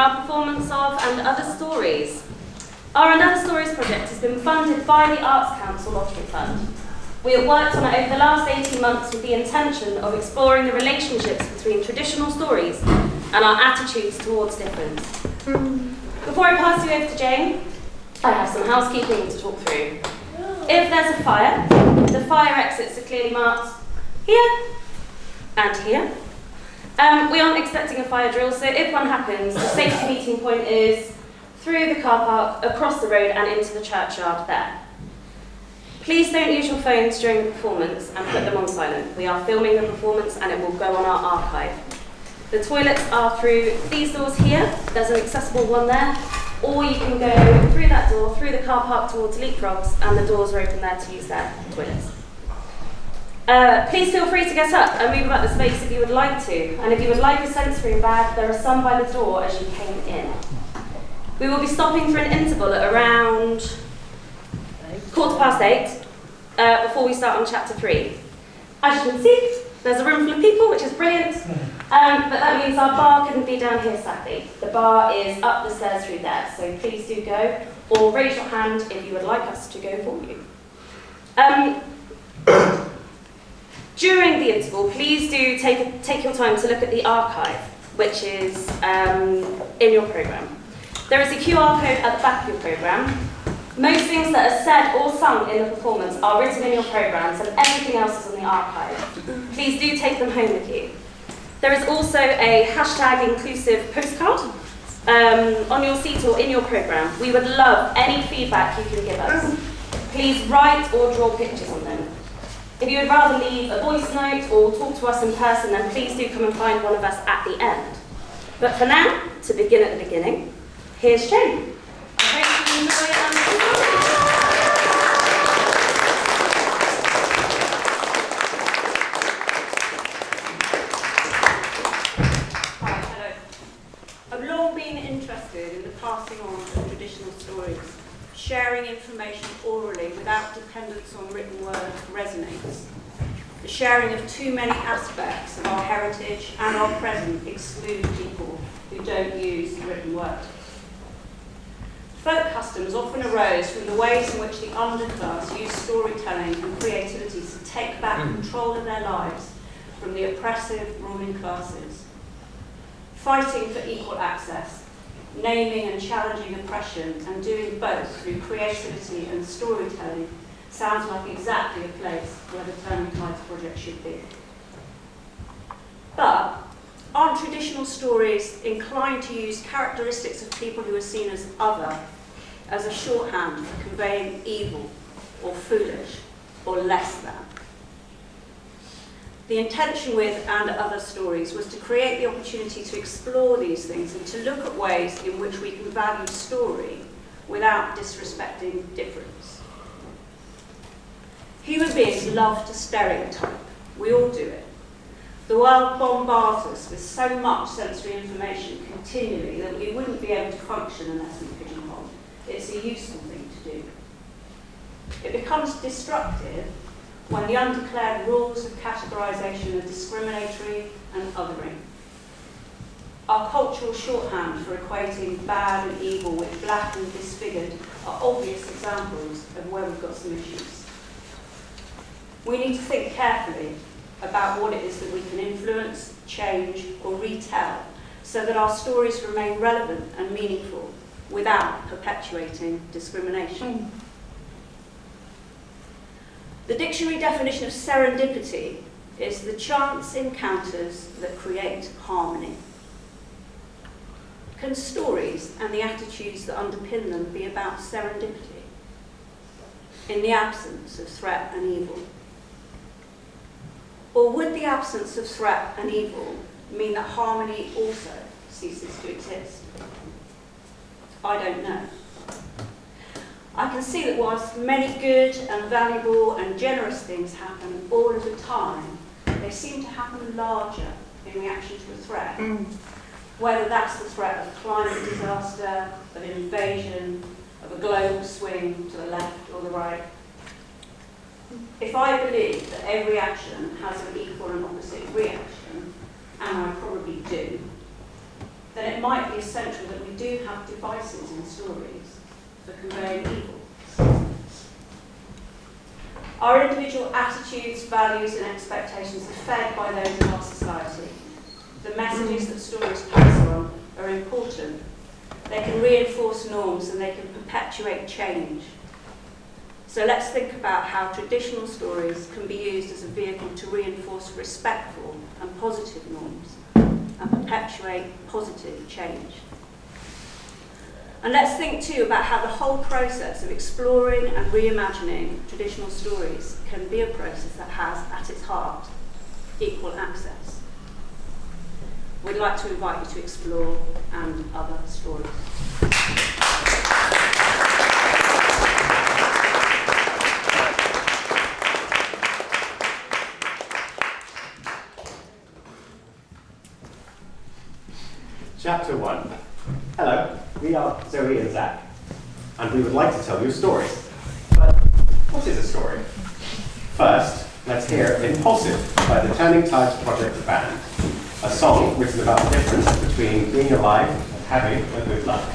our performance of And Other Stories. Our And Other Stories project has been funded by the Arts Council Lottery Fund. We have worked on it over the last 18 months with the intention of exploring the relationships between traditional stories and our attitudes towards difference. Before I pass you over to Jane, I have some housekeeping to talk through. If there's a fire, the fire exits are clearly marked here and here. We aren't expecting a fire drill, so if one happens, the safety meeting point is through the car park, across the road and into the churchyard there. Please don't use your phones during the performance and put them on silent. We are filming the performance and it will go on our archive. The toilets are through these doors here. There's an accessible one there. Or you can go through that door, through the car park towards Leapfrogs, and the doors are open there to use their toilets. Please feel free to get up and move about the space if you would like to. And if you would like a sensory bag, there are some by the door as you came in. We will be stopping for an interval at around 8:15 before we start on chapter 3. As you can see, there's a room full of people, which is brilliant, but that means our bar couldn't be down here, sadly. The bar is up the stairs through there, so please do go, or raise your hand if you would like us to go for you. During the interval, please do take your time to look at the archive, which is in your programme. There is a QR code at the back of your programme. Most things that are said or sung in the performance are written in your programmes and everything else is on the archive. Please do take them home with you. There is also a #inclusive postcard on your seat or in your programme. We would love any feedback you can give us. Please write or draw pictures on them. If you would rather leave a voice note or talk to us in person, then please do come and find one of us at the end. But for now, to begin at the beginning, here's Jane. I hope you enjoy it. Hello. I've long been interested in the passing on of traditional stories. Sharing information orally without dependence on written word resonates. The sharing of too many aspects of our heritage and our present exclude people who don't use the written word. Folk customs often arose from the ways in which the underclass used storytelling and creativity to take back control of their lives from the oppressive ruling classes. Fighting for equal access, naming and challenging oppression, and doing both through creativity and storytelling sounds like exactly a place where the Turning Tides project should be. But aren't traditional stories inclined to use characteristics of people who are seen as other as a shorthand for conveying evil or foolish or less than? The intention with And Other Stories was to create the opportunity to explore these things and to look at ways in which we can value story without disrespecting difference. Human beings love to stereotype. We all do it. The world bombards us with so much sensory information continually that we wouldn't be able to function unless we pigeonhole. It's a useful thing to do. It becomes destructive when the undeclared rules of categorisation are discriminatory and othering. Our cultural shorthand for equating bad and evil with black and disfigured are obvious examples of where we've got some issues. We need to think carefully about what it is that we can influence, change, or retell so that our stories remain relevant and meaningful without perpetuating discrimination. The dictionary definition of serendipity is the chance encounters that create harmony. Can stories and the attitudes that underpin them be about serendipity in the absence of threat and evil? Or would the absence of threat and evil mean that harmony also ceases to exist? I don't know. I can see that whilst many good and valuable and generous things happen all of the time, they seem to happen larger in reaction to a threat. Whether that's the threat of climate disaster, of invasion, of a global swing to the left or the right. If I believe that every action has an equal and opposite reaction, and I probably do, then it might be essential that we do have devices in stories for conveying evil. Our individual attitudes, values and expectations are fed by those in our society. The messages that stories pass on are important. They can reinforce norms and they can perpetuate change. So let's think about how traditional stories can be used as a vehicle to reinforce respectful and positive norms and perpetuate positive change. And let's think too about how the whole process of exploring and reimagining traditional stories can be a process that has at its heart equal access. We'd like to invite you to explore and other stories. Chapter 1. Hello, we are Zoe and Zach, and we would like to tell you a story. But what is a story? First, let's hear Impulsive by the Turning Tides Project Band, a song written about the difference between being alive and having a good life.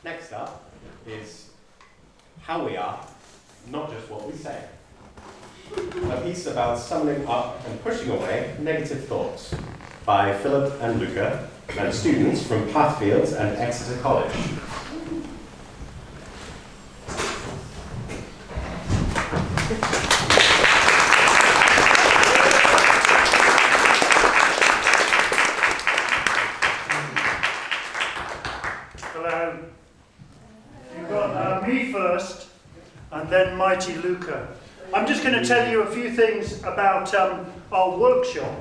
Next up is How We Are, Not Just What We Say. A piece about summoning up and pushing away negative thoughts by Philip and Luca and students from Pathfields and Exeter College. and then mighty Luca. I'm just going to tell you a few things about our workshop,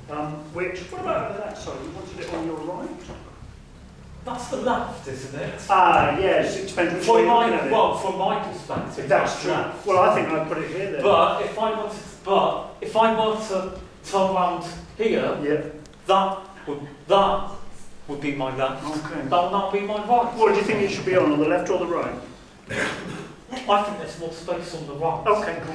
what about that? Sorry, you wanted it on your right? That's the left, isn't it? Ah, yes, it depends which way you're looking at it. Well, from my perspective, That's true. left. Well, I think I'd put it here then. But if I were to turn around here, Yeah. that would be my left. Okay. That would now be my right. What do you think it should be on the left or the right? I think there's more space on the right. Okay, cool.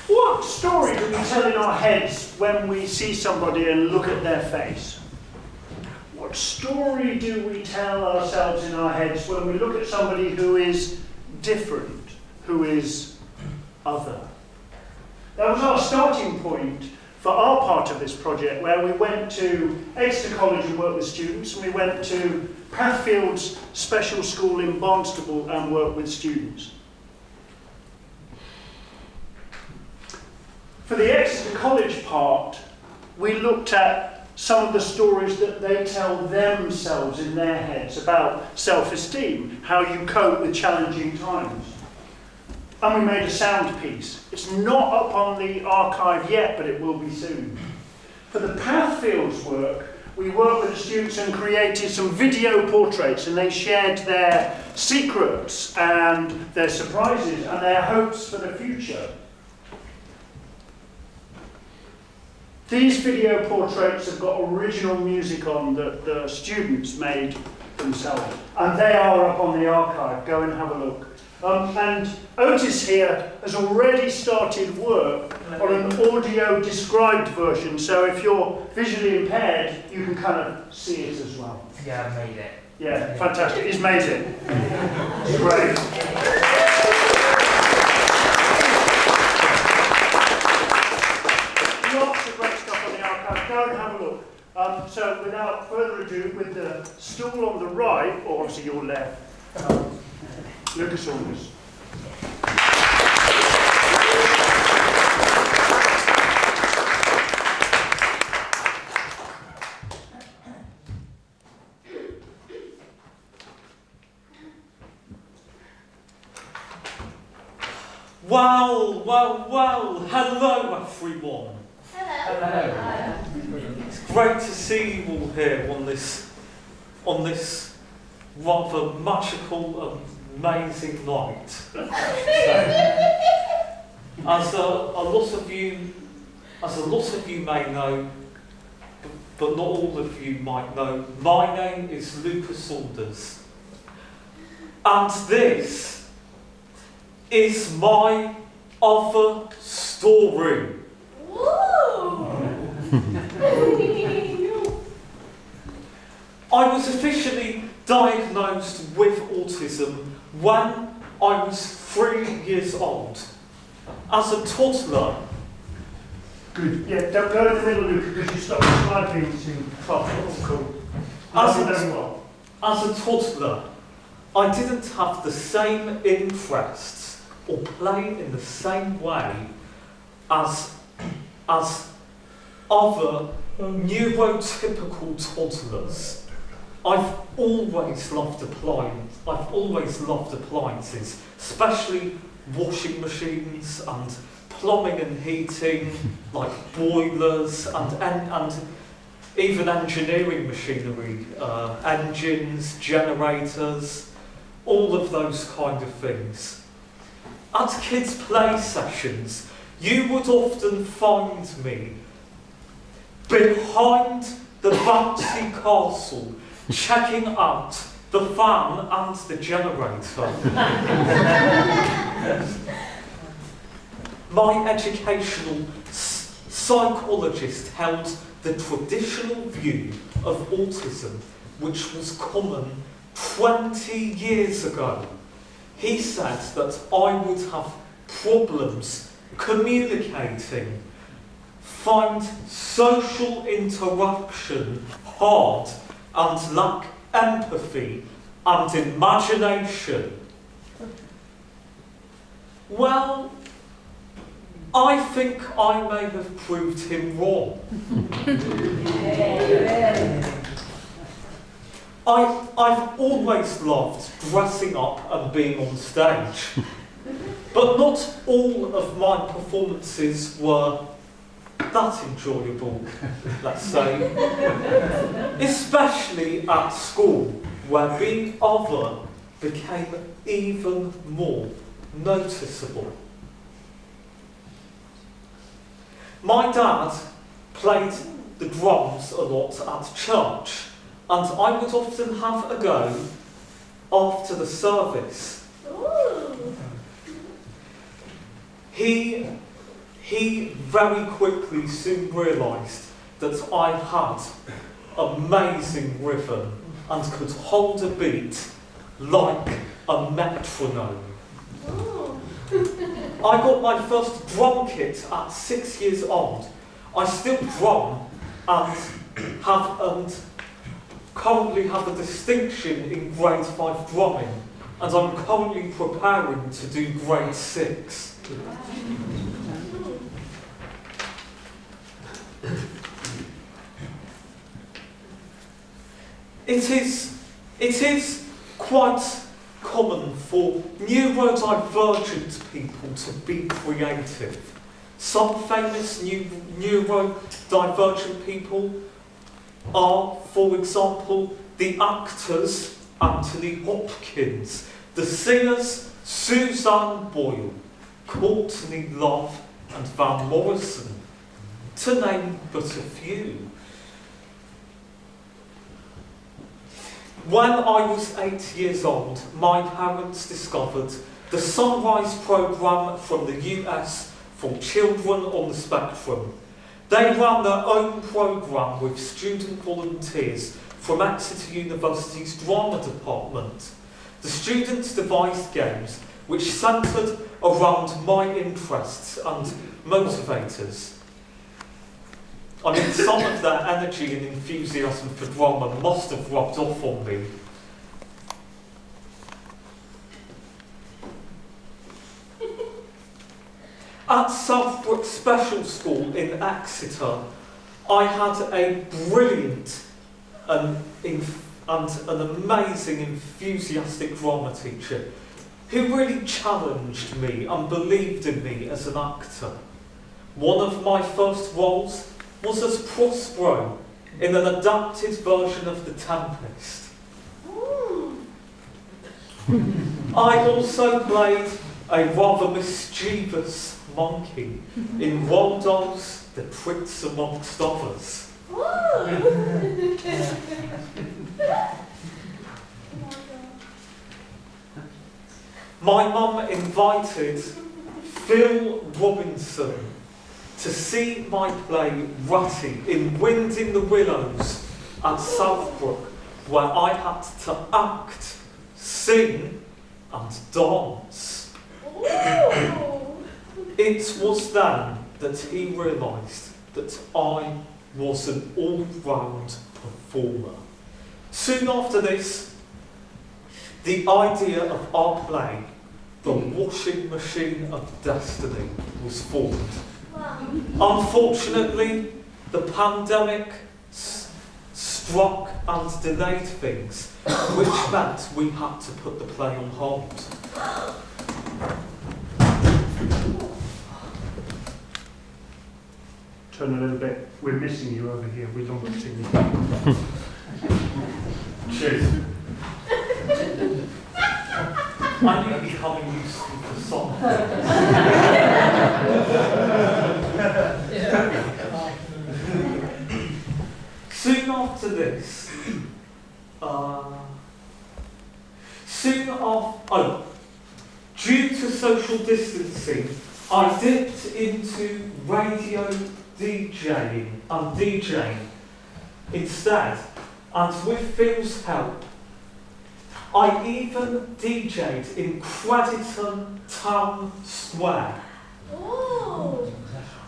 What story do we tell in our heads when we see somebody and look at their face? What story do we tell ourselves in our heads when we look at somebody who is different, who is other? That was our starting point for our part of this project, where we went to Exeter College and worked with students, and we went to Pathfield's Special School in Barnstable and worked with students. For the Exeter College part, we looked at some of the stories that they tell themselves in their heads about self-esteem, how you cope with challenging times. And we made a sound piece. It's not up on the archive yet, but it will be soon. For the Pathfields work, we worked with the students and created some video portraits, and they shared their secrets and their surprises and their hopes for the future. These video portraits have got original music on that the students made themselves, and they are up on the archive. Go and have a look. And Otis here has already started work on an audio described version, so if you're visually impaired, you can kind of see it as well. Yeah, I made it. Yeah, fantastic. He's made it. Great. Lots of great stuff on the archive. Go and have a look. So without further ado, with the stool on the right, or obviously your left, Lucas Saunders. Well, hello everyone. Hello. It's great to see you all here on this rather magical and amazing night. As a lot of you may know, but not all of you might know, my name is Lucas Saunders, and this is my other story. I was officially diagnosed with autism when I was 3 years old. As a toddler. Good. Yeah, don't go in the middle, Luke, because you stop the slide being too far. Oh, cool. As a toddler, I didn't have the same interests or play in the same way as other neurotypical toddlers. I've always loved appliances, especially washing machines and plumbing and heating, like boilers and even engineering machinery, engines, generators, all of those kind of things. At kids' play sessions, you would often find me behind the bouncy castle, checking out the fan and the generator. My educational psychologist held the traditional view of autism, which was common 20 years ago. He said that I would have problems communicating, find social interaction hard, and lack empathy and imagination. Well, I think I may have proved him wrong. I've always loved dressing up and being on stage, but not all of my performances were that enjoyable, let's say. Especially at school, where being other became even more noticeable. My dad played the drums a lot at church, and I would often have a go after the service. Ooh. He very quickly soon realised that I had amazing rhythm and could hold a beat like a metronome. Ooh. I got my first drum kit at 6 years old. I still drum and currently have a distinction in grade 5 drumming, and I'm currently preparing to do grade 6. It is quite common for neurodivergent people to be creative. Some famous neurodivergent people are, for example, the actors Anthony Hopkins, the singers Suzanne Boyle, Courtney Love and Van Morrison, to name but a few. When I was 8 years old, my parents discovered the Sunrise programme from the US for children on the spectrum. They ran their own programme with student volunteers from Exeter University's drama department. The students devised games which centred around my interests and motivators. I mean, some of their energy and enthusiasm for drama must have rubbed off on me. At Southbrook Special School in Exeter, I had a brilliant and an amazing, enthusiastic drama teacher who really challenged me and believed in me as an actor. One of my first roles was as Prospero in an adapted version of The Tempest. I also played a rather mischievous monkey in Roald Dahl's The Prince Amongst Others. My mum invited Phil Robinson to see my play Rutty in Wind in the Willows at Southbrook, where I had to act, sing and dance. It was then that he realised that I was an all-round performer. Soon after this, the idea of our play, The Washing Machine of Destiny, was formed. Unfortunately, the pandemic struck and delayed things, which meant we had to put the play on hold. Turn a little bit. We're missing you over here. We don't see you. Cheers. I'm becoming useful for something. Soon after this, due to social distancing, I dipped into radio DJing and DJing instead, and with Phil's help, I even DJ'd in Crediton Town Square. Ooh.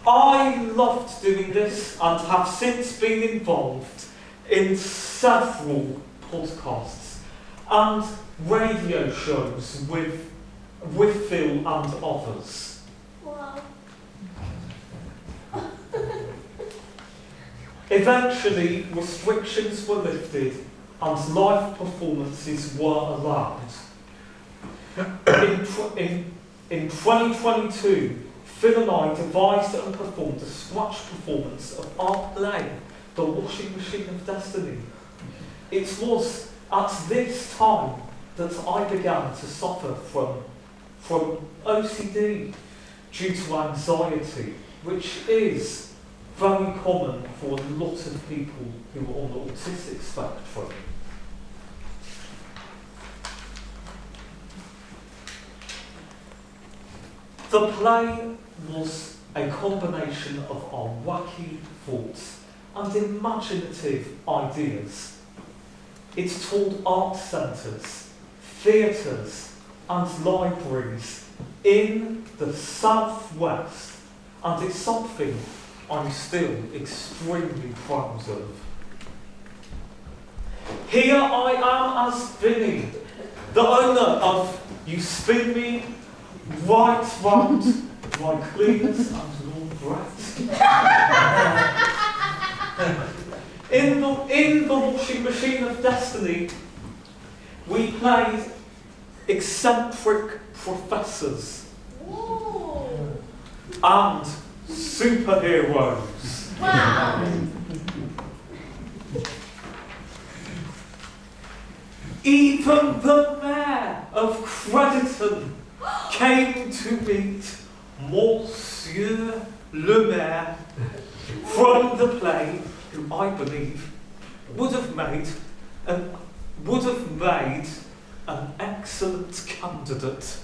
I loved doing this and have since been involved in several podcasts and radio shows with Phil and others. Wow. Eventually, restrictions were lifted and live performances were allowed. In 2022, Phil and I devised and performed a scratch performance of our play, The Washing Machine of Destiny. It was at this time that I began to suffer from OCD due to anxiety, which is very common for a lot of people who are on the autistic spectrum. The play was a combination of our wacky thoughts and imaginative ideas. It told art centres, theatres and libraries in the southwest, and it's something I'm still extremely proud of. Here I am as Vinny, the owner of You Spin Me Right Round My Cleaners and Laundrette. In the Washing Machine of Destiny, we played eccentric professors and superheroes. Wow. Even the mayor of Crediton came to meet Monsieur le Maire from the play, who I believe would have made an excellent candidate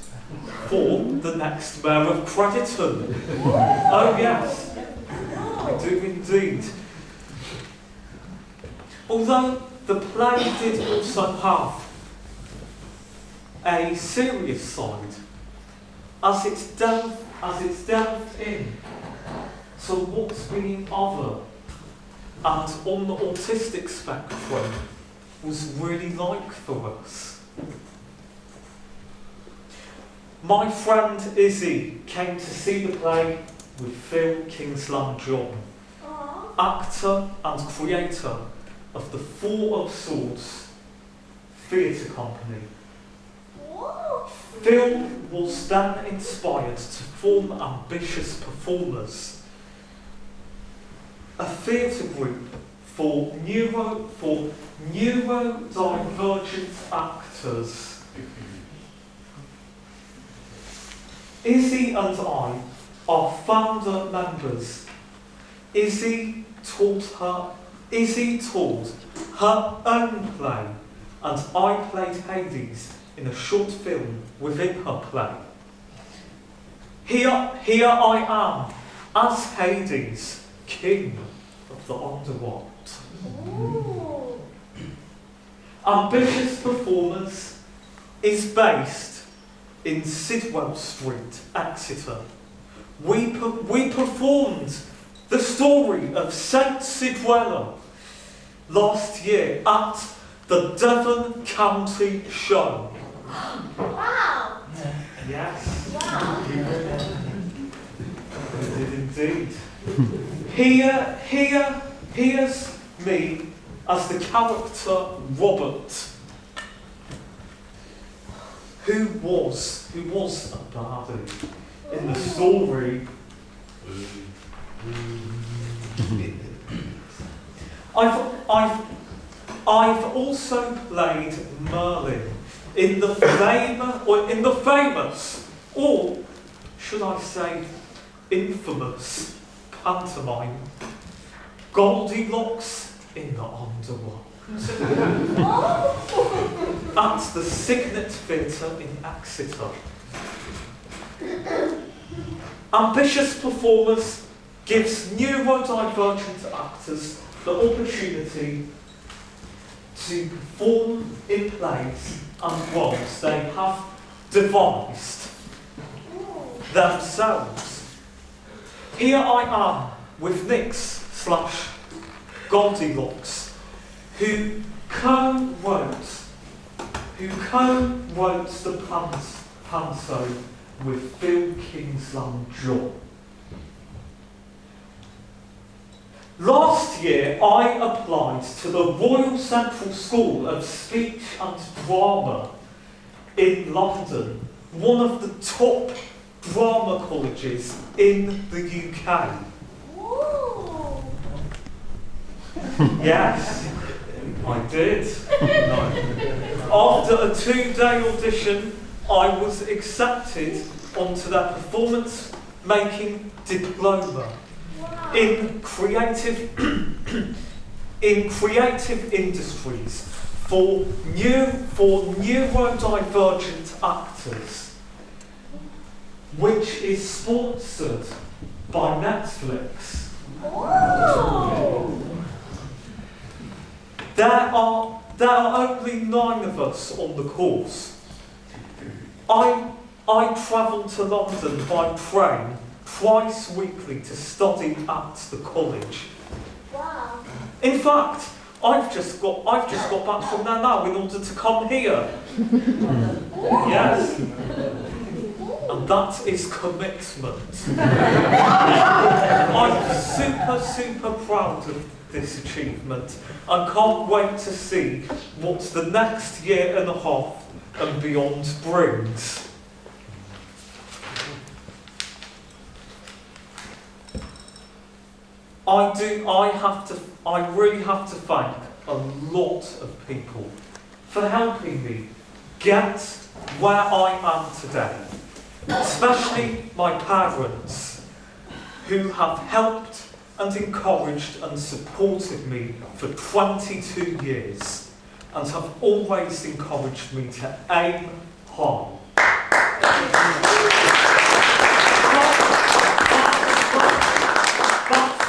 for the next mayor of Crediton. Oh yes, I do indeed. Although the play did also have a serious side, as it's delved in to what's being other and on the autistic spectrum was really like for us. My friend Izzy came to see the play with Phil Kingsland-John, actor and creator of the Four of Swords theatre company. Phil was then inspired to form Ambitious Performers, a theatre group for neurodivergent actors. Izzy and I are founder members. Izzy taught her own play, and I played Hades in a short film within her play. Here I am, as Hades, king of the underworld. Ambitious Performance is based in Sidwell Street, Exeter. We performed the story of Saint Sidwella last year at the Devon County Show. Wow. Yes. Wow. We did indeed. Here's me as the character Robert, who was a baddie in the story. I've also played Merlin in the famous, or should I say infamous, pantomime Goldilocks in the Underworld at the Signet Theatre in Exeter. Ambitious Performers gives neurodivergent actors the opportunity to perform in plays and roles they have devised themselves. Here I am with Nix / Goldilocks, who co-wrote the panto with Phil Kingsland-John. Last year, I applied to the Royal Central School of Speech and Drama in London, one of the top drama colleges in the UK. Whoa. Yes, I did. After a 2-day audition, I was accepted onto their performance making diploma Wow. in creative industries for neurodivergent actors, which is sponsored by Netflix. Whoa. There are only 9 of us on the course. I travel to London by train twice weekly to study at the college. Wow. In fact, I've just got back from there now in order to come here. Yes. And that is commitment. I'm super proud of this achievement and can't wait to see what the next year and a half and beyond brings. I really have to thank a lot of people for helping me get where I am today, especially my parents, who have helped and encouraged and supported me for 22 years and have always encouraged me to aim high.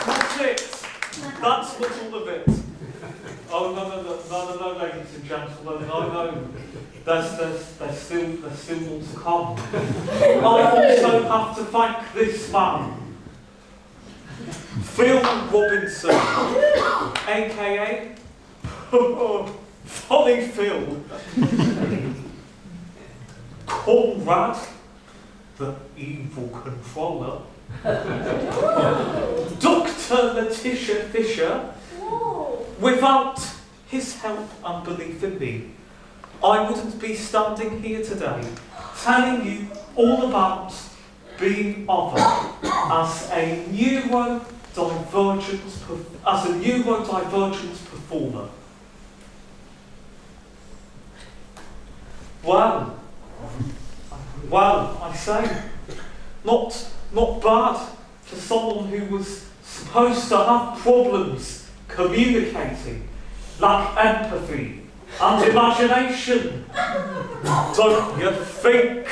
That's it. That's not all of it. Oh no, ladies and gentlemen, no. There's still more to come. I also have to thank this man, Phil Robinson, aka Funny Phil, Conrad, the evil controller, Dr. Letitia Fisher. Whoa. Without his help and belief in me, I wouldn't be standing here today telling you all about being other as a neurodivergent performer. Well, I say, not bad for someone who was supposed to have problems communicating, lack empathy and imagination. Don't you think?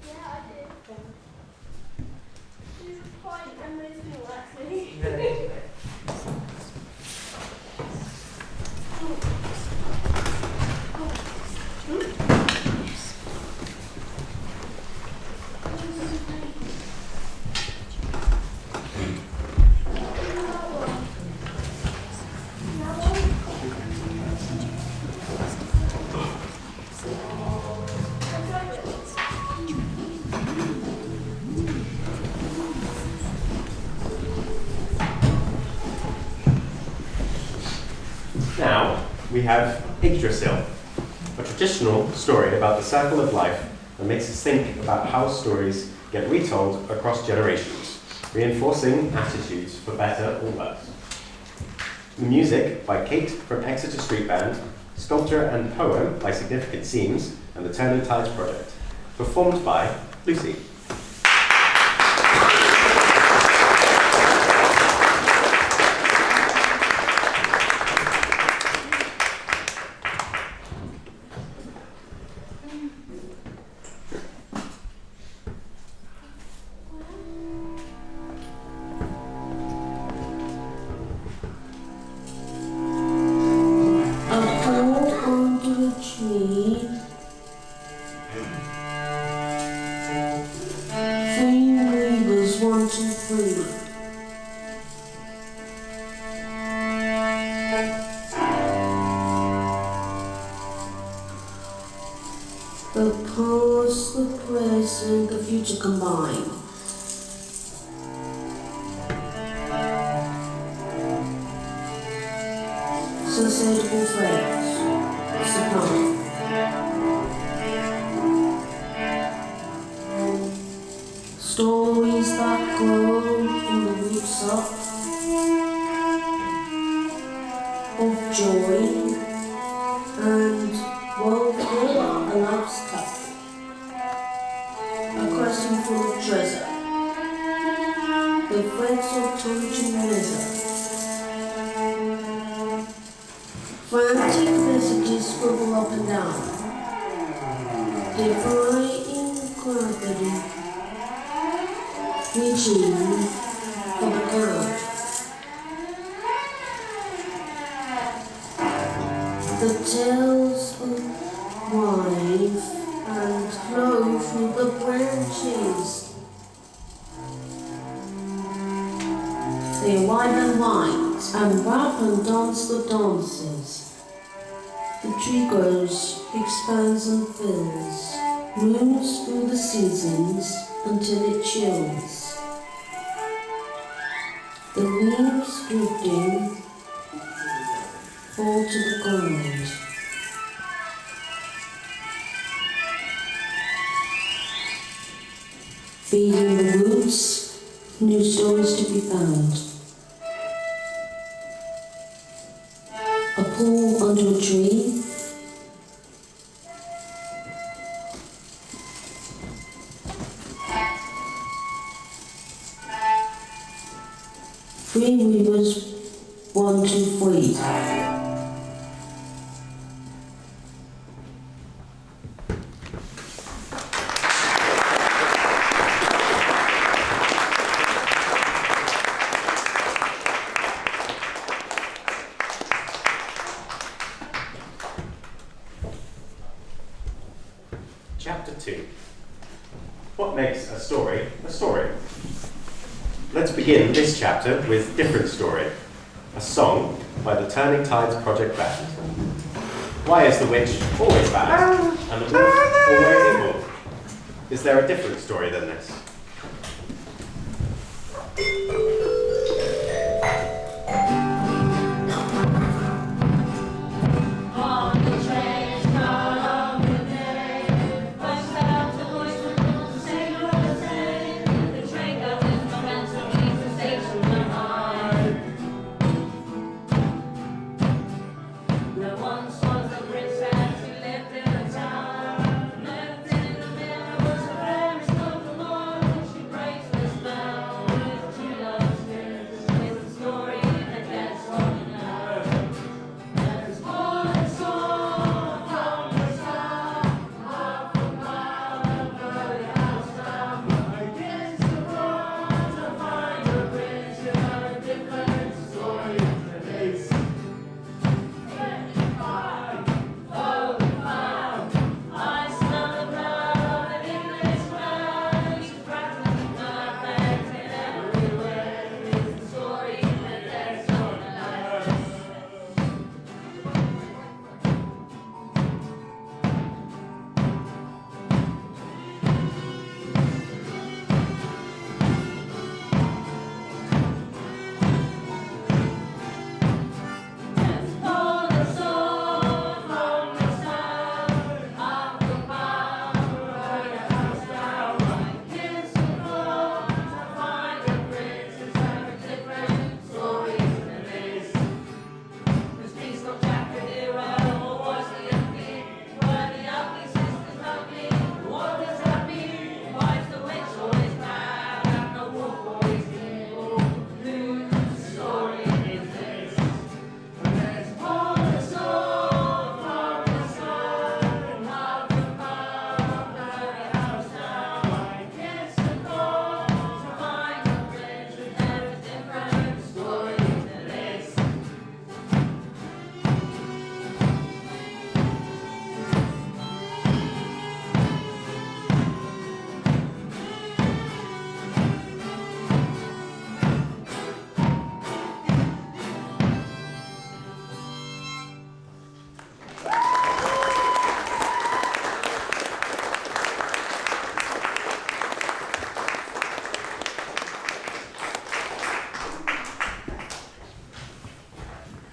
Yeah, I did. She's quite amazing, actually. Now, we have Yggdrasil, a traditional story about the circle of life that makes us think about how stories get retold across generations, reinforcing attitudes for better or worse. The music by Kate from Exeter Street Band, sculpture and poem by Significant Seams and the Turning Tides Project, performed by Lucy. A hole under a tree. past and the future combined. Sustainable phrase, sublime. Stories that grow from the roots up of joy and world a life's cup, a question full of treasure, the threads of torch and leather. Frantic messages scribble up and down, defying gravity, reaching for the ground. The tales unwind and flow through the branches. They wind and wind and rap and dance the dances. The tree grows, expands and fills, moves through the seasons until it chills. The leaves drifting fall to the ground. Feeding the roots, new stories to be found. A pool under a tree, three rivers, 1, 2, 3. Chapter 2. What makes a story a story? Let's begin this chapter with Different Story, a song by the Turning Tides Project Band. Why is the witch always bad and the wolf always evil? Is there a different story than this?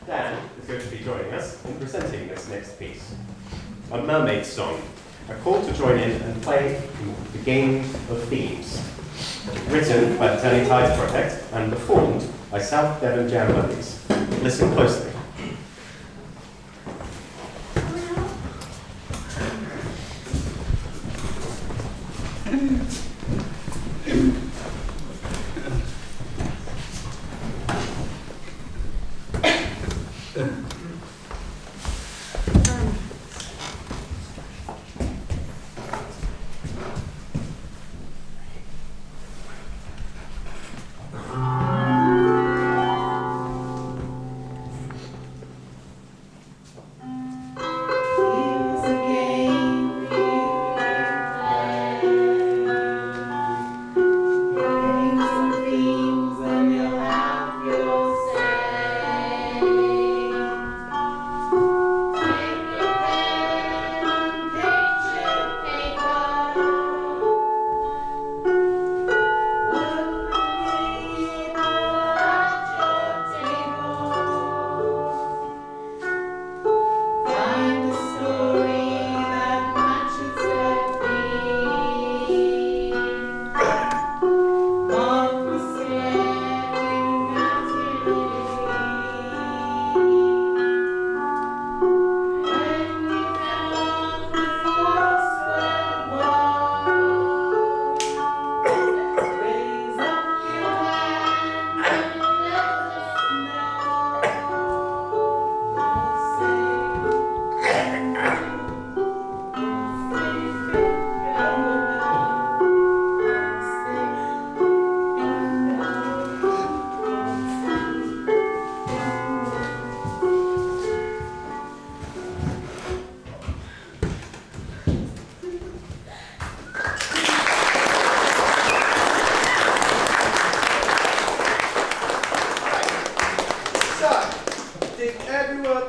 Dan is going to be joining us in presenting this next piece. A mermaid song, a call to join in and play the game of themes. Written by the Turning Tides Project and performed by South Devon Jam Buddies. Listen closely.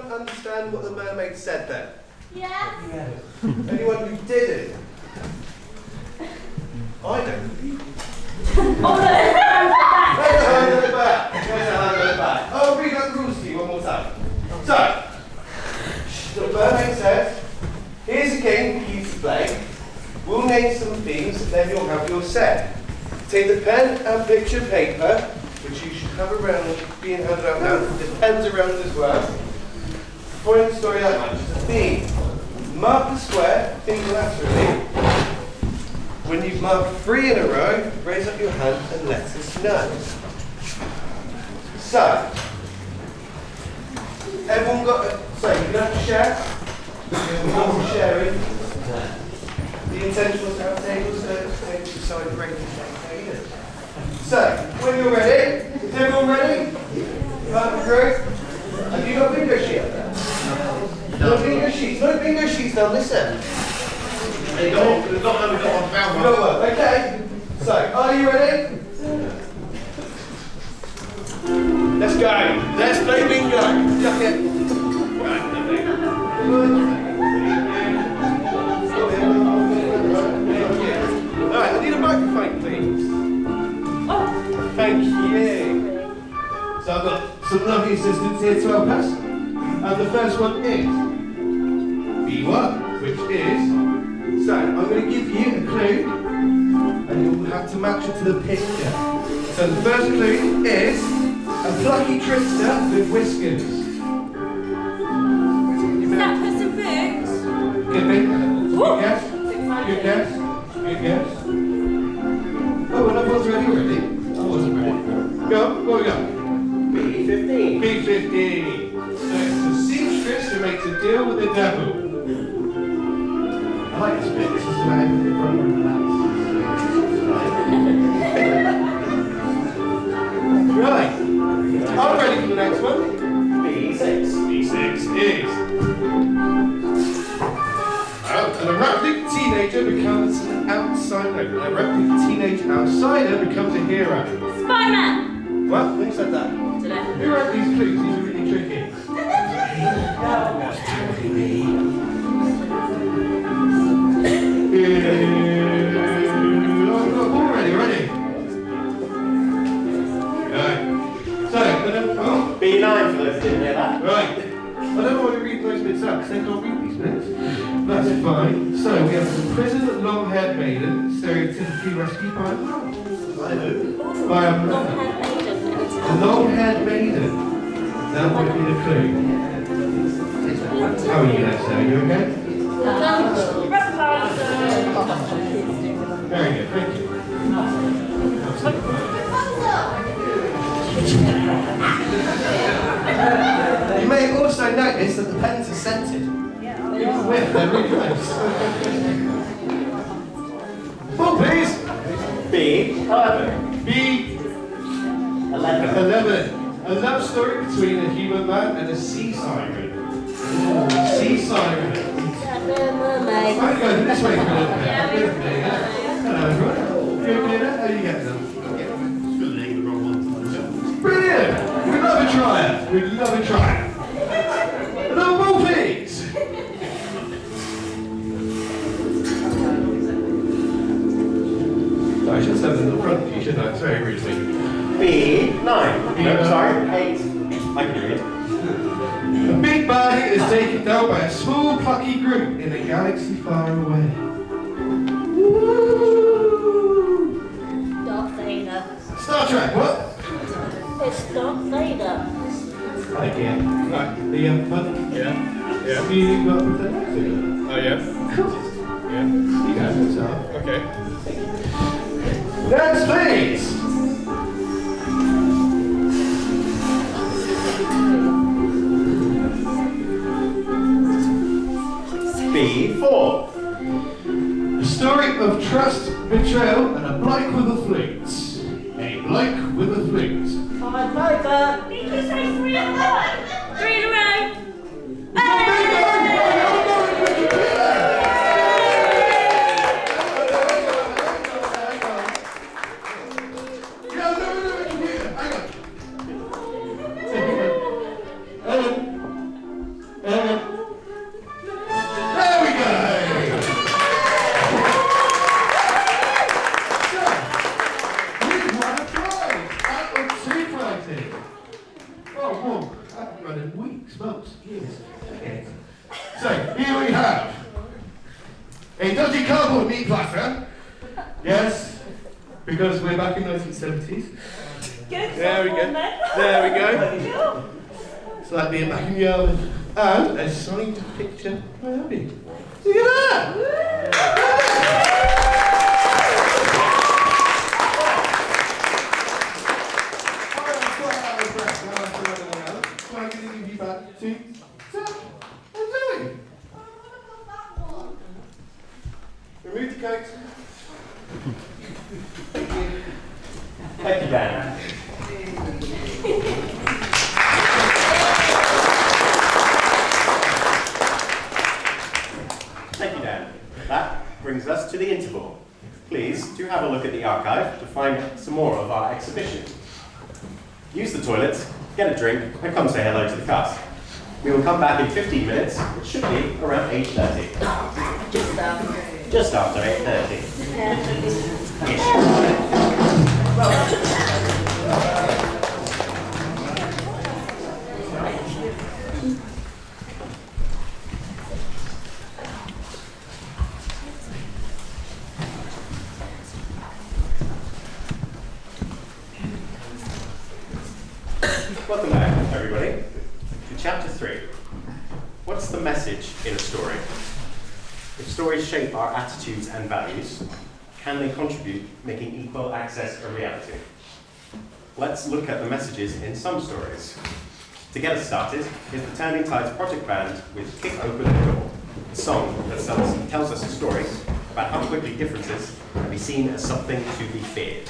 Understand what the mermaid said then? Yes. Anyone who didn't? I don't. Oh, Raise your hand at the back. Raise your hand at the back. I'll read out the rules to you one more time. So, the mermaid says, here's a game for you to play. We'll name some themes, then you'll have your set. Take the pen and picture paper, which you should have around, being handed out now. The pen's around as well. Point the story that much. It's a theme. Mark the square, think laterally. When you've marked 3 in a row, raise up your hand and let us know. So, everyone got a, so you can have to share. We're all sharing. The intention was to have tables to decide breaking down. So, when you're ready, is everyone ready? Part through. Have you got bingo sheet up there? No bingo sheets. No bingo sheets now, listen. They got one found one. Good. Okay. So, are you ready? Let's go. Let's play bingo. Duck it. Alright, I need a microphone, please. oh. Thank you. So I've got some lovely assistants here to help us. And the first one is B1, which is, so I'm going to give you a clue and you'll have to match it to the picture. So the first clue is a plucky trickster with whiskers. Is that Puss in Boots? Good guess. Good guess. Good guess. Oh, another one's ready. I wasn't ready. Go on, what we got? B15. B15. So it's a seamstress who makes a deal with the devil. I like this bit. This is where the program Right. I'm ready for the next one. B6. B6 is. An erratic teenager becomes an outsider. An erratic teenage outsider becomes a hero. Spider-Man! What? Who said that? Today. Who wrote these clues? These are really tricky. I've got one ready. Right. So, B9 for those who didn't hear that. Right. I don't want to read those bits out because they can't read these bits. That's fine. So we have the prison long-haired maiden, stereotypically rescued by a by a long-haired maiden. That might be the clue. How are you there, sir? Are you okay? Very good, thank you. You may also notice that the pens are scented. Even with, they're really nice. Full, please. B11. B11. 11. A love story between a human man and a sea siren. Ooh, sea siren. Mermaid. I'm going this way for a little bit. Hello, everyone. You okay there? How are you getting on? Brilliant! We love a triumph. We love a triumph. Another ball, please. I should stand in the front, you shouldn't I? It's very rude of me. B9. No, sorry, 8. I can read. A big bad is taken down by a small plucky group in a galaxy far away. Darth Vader. Star Trek, what? It's Darth Vader. Right here. Right. The fun? Yeah. Yeah. You got with the next thing? Oh, yeah. Yeah. You guys can start. Okay. Next, please. B4. A story of trust, betrayal, and a bloke with a flute. A bloke with a flute. Fine over. Did you say 3 in a row? 3 in a row. So, here we have a dodgy cardboard meat platter. Yes, because we're back in 1970s. There we go. There we go. It's like being back in the army. And a signed picture by Abby. Look at that! So I'm going to give you back to remove the coat. Thank you, Dan. Thank you, Dan. That brings us to the interval. Please do have a look at the archive to find some more of our exhibition. Use the toilets, get a drink, and come say hello to the cast. We will come back in 15 minutes, which should be around 8:30. Just after 8:30. Welcome back, everybody, to Chapter 3. What's the message in a story? If stories shape our attitudes and values, can they contribute making equal access a reality? Let's look at the messages in some stories. To get us started, here's the Turning Tides Project Band with Kick Open the Door, a song that tells us a story about how quickly differences can be seen as something to be feared.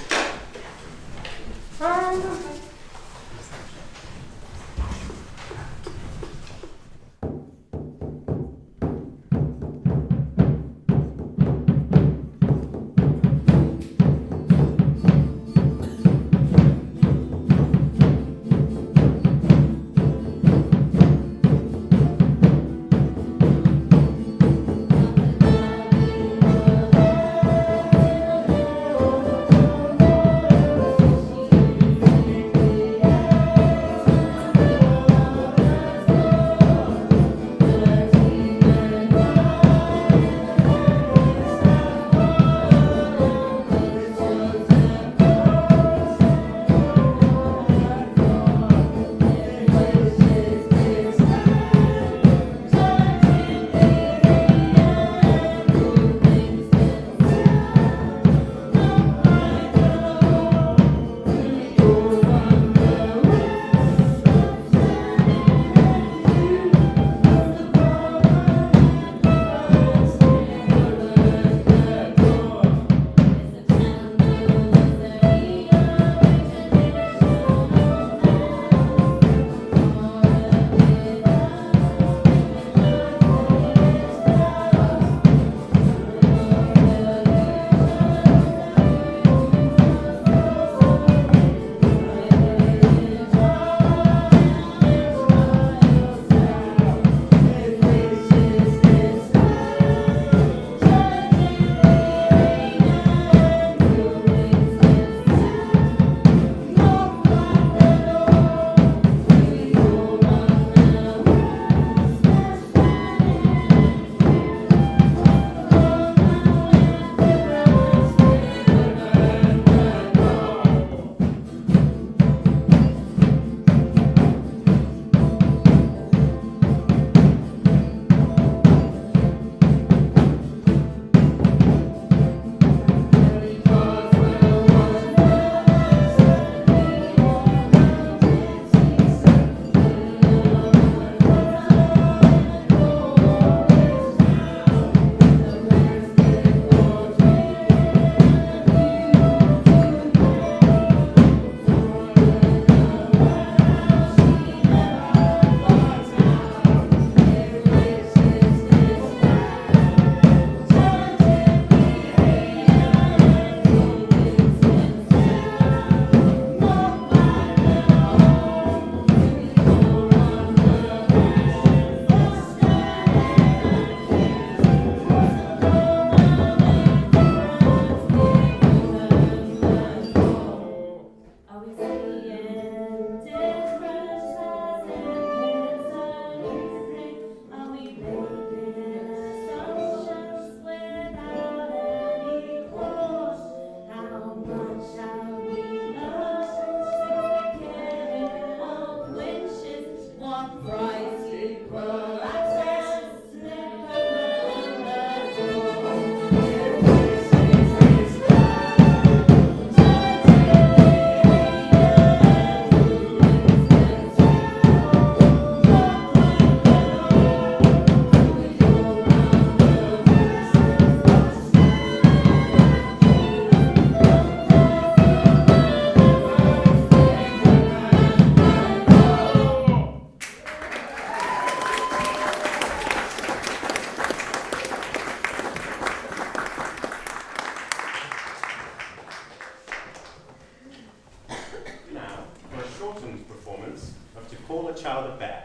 Call a Child a Bear,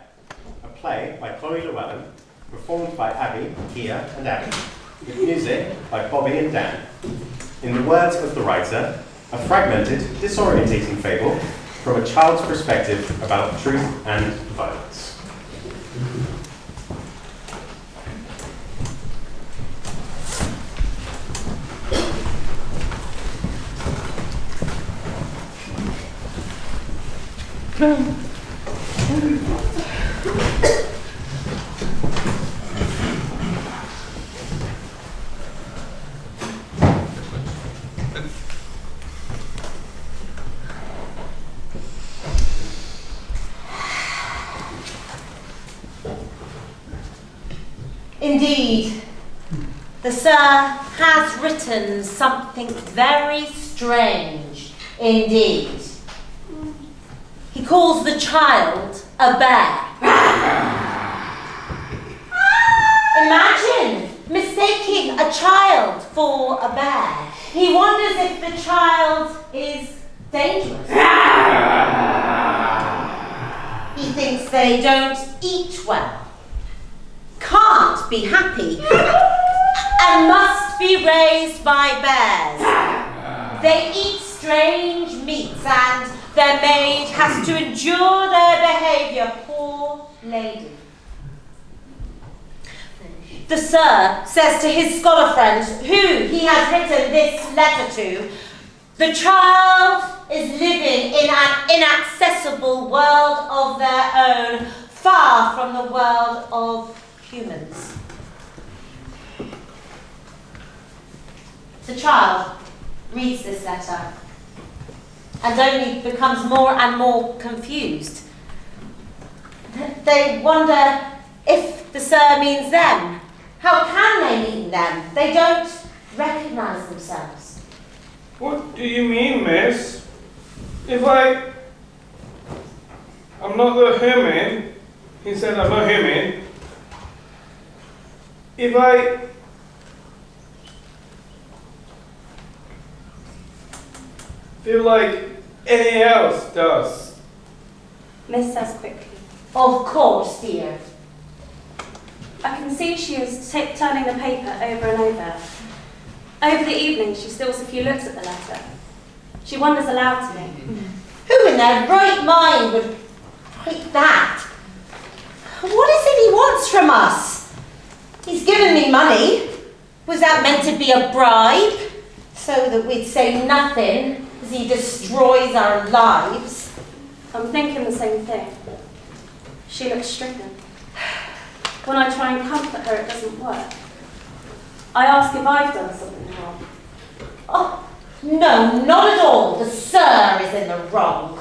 a play by Chloe Llewellyn, performed by Abby, Kia and Abby, with music by Bobby and Dan. In the words of the writer, a fragmented, disorientating fable from a child's perspective about truth and violence. Indeed, the Sir has written something very strange indeed. He calls the child a bear. Imagine mistaking a child for a bear. He wonders if the child is dangerous. He thinks they don't eat well, can't be happy, and must be raised by bears. They eat strange meats and their maid has to endure their behaviour, poor lady. The Sir says to his scholar friend, who he has written this letter to, the child is living in an inaccessible world of their own, far from the world of humans. The child reads this letter and only becomes more and more confused. They wonder if the Sir means them. How can they mean them? They don't recognise themselves. What do you mean, miss? I'm not the human. He said I'm not human. If I feel like anything else does. Miss says quickly. Of course, dear. I can see she is turning the paper over and over. Over the evening, she steals a few looks at the letter. She wonders aloud to me. Who in their right mind would write that? What is it he wants from us? He's given me money. Was that meant to be a bribe? So that we'd say nothing as he destroys our lives? I'm thinking the same thing. She looks stricken. When I try and comfort her, it doesn't work. I ask if I've done something wrong. Oh, no, not at all. The Sir is in the wrong.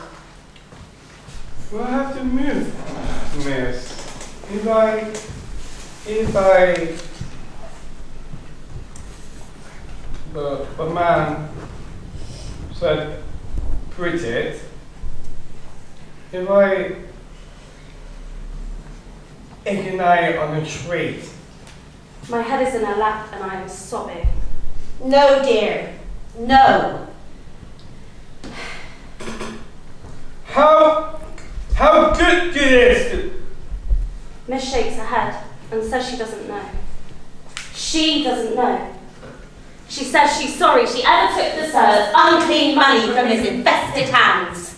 We'll have to move, miss. If the man said, "Quit it." If I ignite on the street. My head is in her lap and I am sobbing. No, dear. No. How good this? Miss shakes her head and says she doesn't know. She doesn't know. She says she's sorry she ever took the Sir's Unclean money from his infested hands.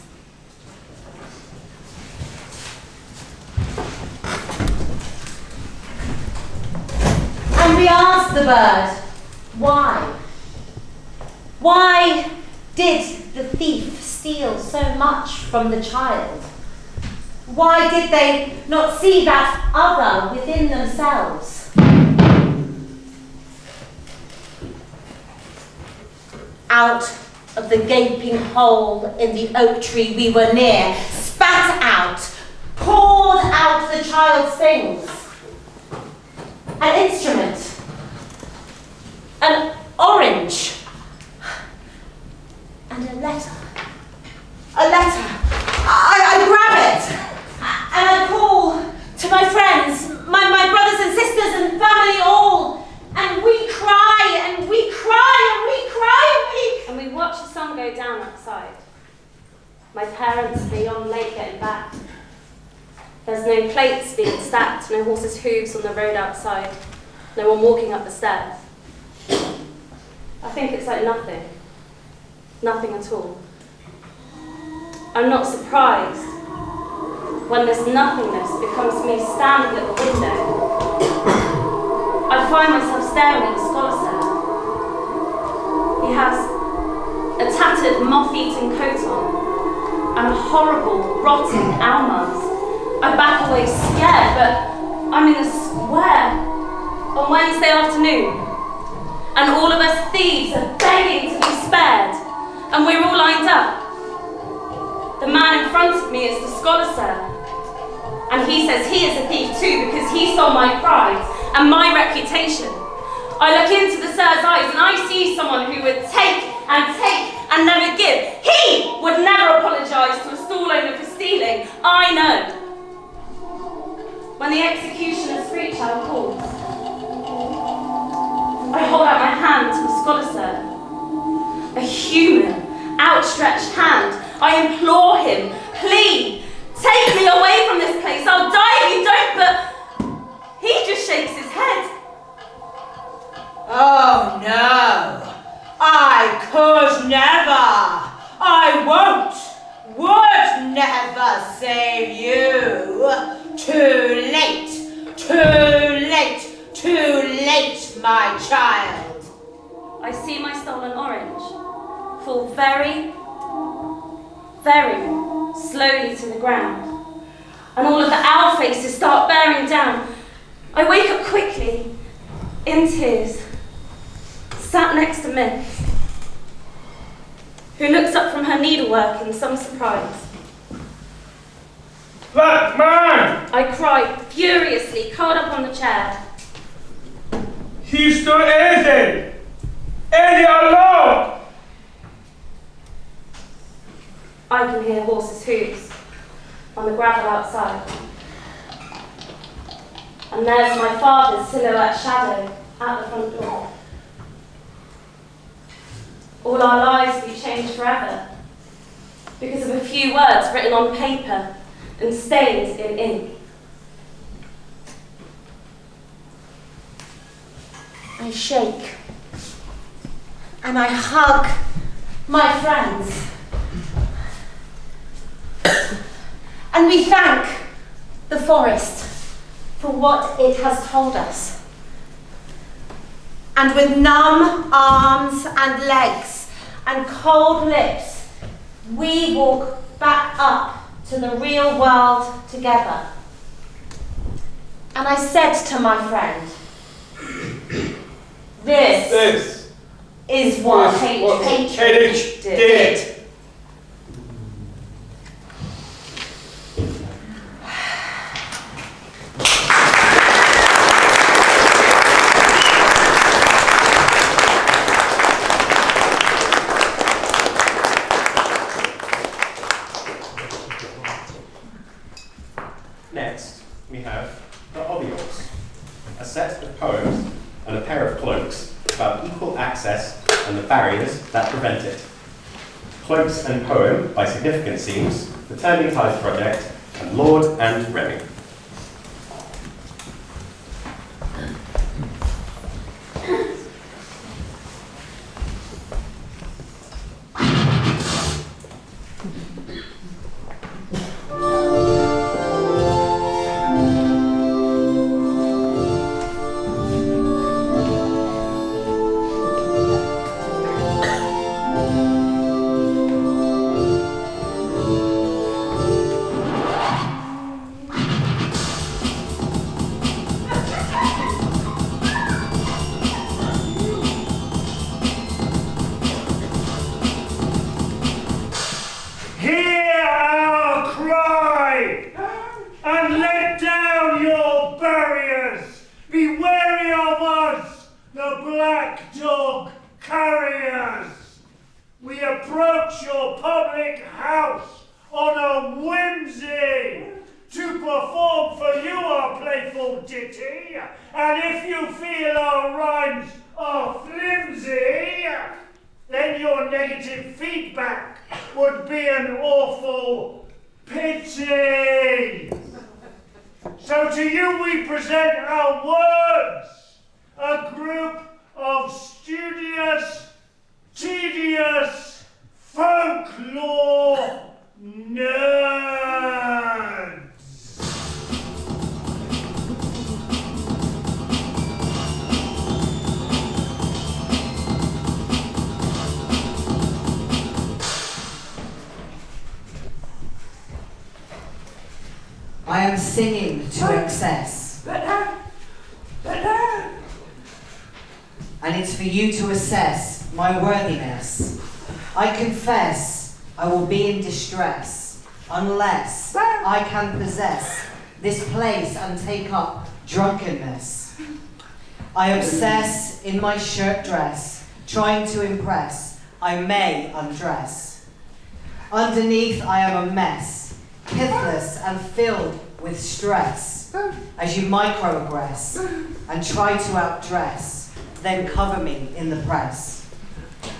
And we asked the bird, why? Why did the thief steal so much from the child? Why did they not see that other within themselves? Out of the gaping hole in the oak tree we were near, spat out, poured out the child's things. An instrument, an orange, and a letter. A letter. I grab it, and I call to my friends, my brothers and sisters and family all, and we cry, and we cry, and we cry, and we watch the sun go down outside. My parents beyond late getting back. There's no plates being stacked, no horses' hooves on the road outside, no one walking up the stairs. I think it's like nothing. Nothing at all. I'm not surprised when this nothingness becomes me standing at the window. I find myself staring at the scholar cell. He has a tattered, moth-eaten coat on and horrible, rotting almonds. I back away scared, but I'm in the square on Wednesday afternoon, and all of us thieves are begging to be spared, and we're all lined up. The man in front of me is the scholar sir, and he says he is a thief too because he stole my pride and my reputation. I look into the sir's eyes and I see someone who would take and never give. He would never apologise to a stall owner for stealing, I know. When the executioner's screech owl calls, I hold out my hand to the scholar sir. A human, outstretched hand. I implore him, please, take me away from this place. I'll die if you don't, but he just shakes his head. Oh no, I could never, I would never save you. Too late, my child. I see my stolen orange fall very, very slowly to the ground, and all of the owl faces start bearing down. I wake up quickly, in tears, sat next to Miss, who looks up from her needlework in some surprise. That man! I cried furiously, curled up on the chair. He stole Eddie! Eddie alone! I can hear horses' hooves on the gravel outside. And there's my father's silhouette shadow at the front door. All our lives will be changed forever because of a few words written on paper and stained in ink. I shake and I hug my friends. And we thank the forest for what it has told us. And with numb arms and legs and cold lips, we walk back up to the real world together. And I said to my friend, this is what H did. Next, we have the Obiols, a set of poems and a pair of cloaks about equal access and the barriers that prevent it. Cloaks and Poem by Significant Seams, the Turning Tides Project, and Lord and Remy. So to you we present our words, a group of studious, tedious, folklore nerds. I am singing to excess. And it's for you to assess my worthiness. I confess I will be in distress unless I can possess this place and take up drunkenness. I obsess in my shirt dress, trying to impress, I may undress. Underneath I am a mess, pithless and filled with stress, as you microaggress and try to outdress, then cover me in the press.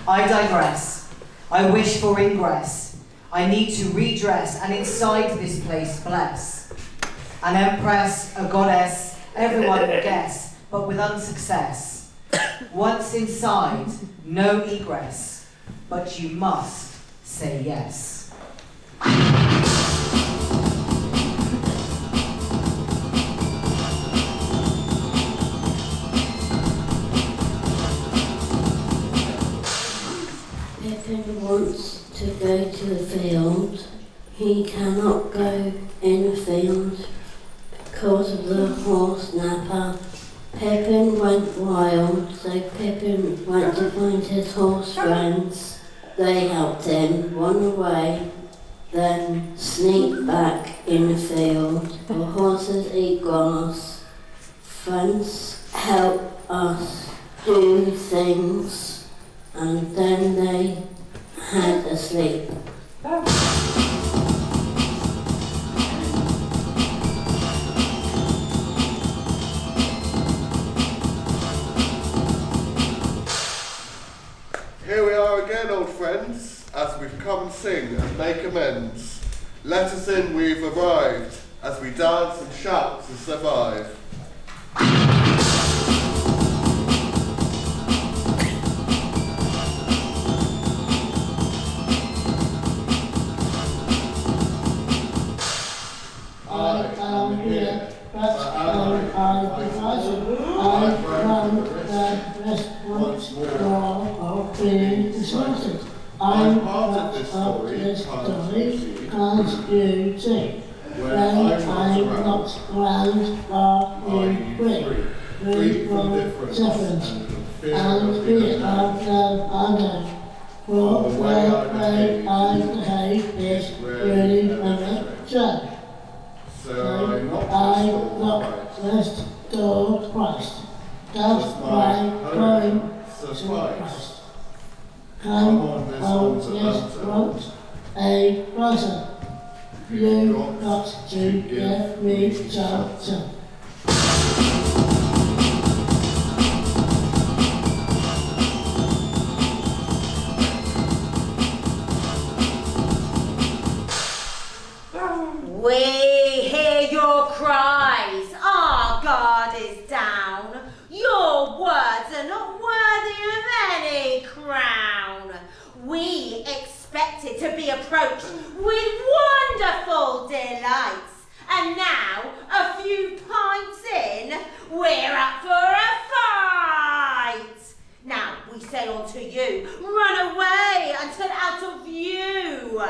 I digress. I wish for ingress. I need to redress and inside this place bless. An empress, a goddess, everyone will guess, but with unsuccess. Once inside, no egress, but you must say yes. Pippin wants to go to the field. He cannot go in the field because of the horse napper. Pippin went wild, so Pippin went to find his horse friends. They helped him run away, then sneak back in the field. The horses eat grass. Friends help us do things, and then they had a sleep. Here we are again, old friends, as we've come sing and make amends. Let us in, we've arrived, as we dance and shout to survive. I am here, but I run the restaurant of being distorted. I'm part of this story, can't you see? When I'm not around, are you free? Free from difference, and we are no under. For the way I behave is really unnatural. So I'm not restored Christ. That's why going to Christ. Come on this wrote a brother. You got to give me shelter. We hear your cries, our guard is down. Your words are not worthy of any crown. We expected to be approached with wonderful delights, and now, a few pints in, we're up for a fight. Now we say unto you, run away until out of view.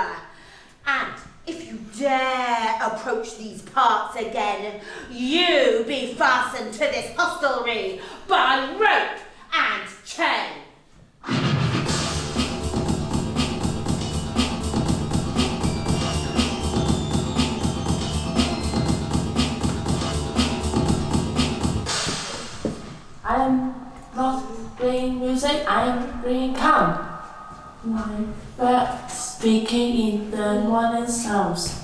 And if you dare approach these parts again, you be fastened to this hostelry by rope and chain. I am not playing music, I am playing calm. My bird speaking in the morning sounds.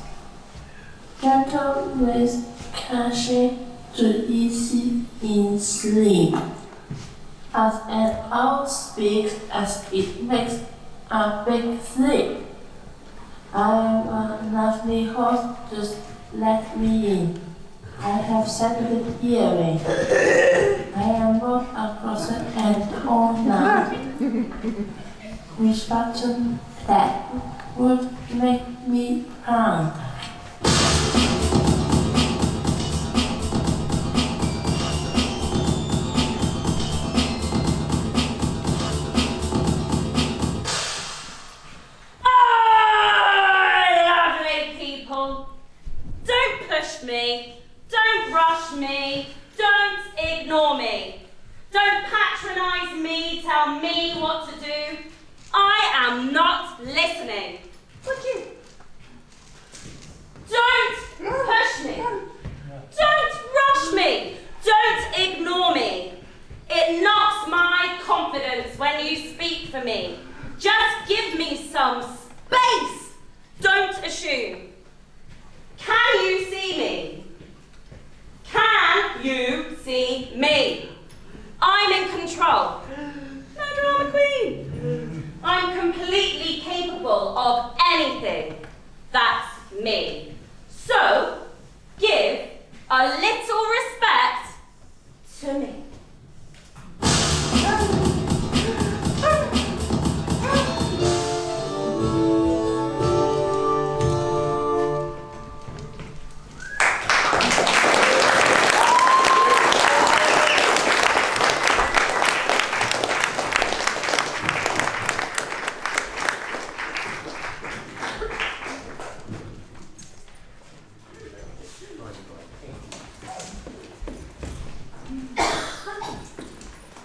Gentle with cashing to easy in sleep. As an owl speaks as it makes a big sleep. I am a lovely horse, just let me in. I have sensitive hearing. I am not a closet and all night. Misfortune that would make me proud. Don't push me, don't rush me, don't ignore me. Don't patronise me, tell me what to do. I am not listening. Would you? Don't push me, don't rush me, don't ignore me. It knocks my confidence when you speak for me. Just give me some space. Don't assume. Can you see me? Can you see me? I'm in control. No drama queen. I'm completely capable of anything. That's me. So, give a little respect to me.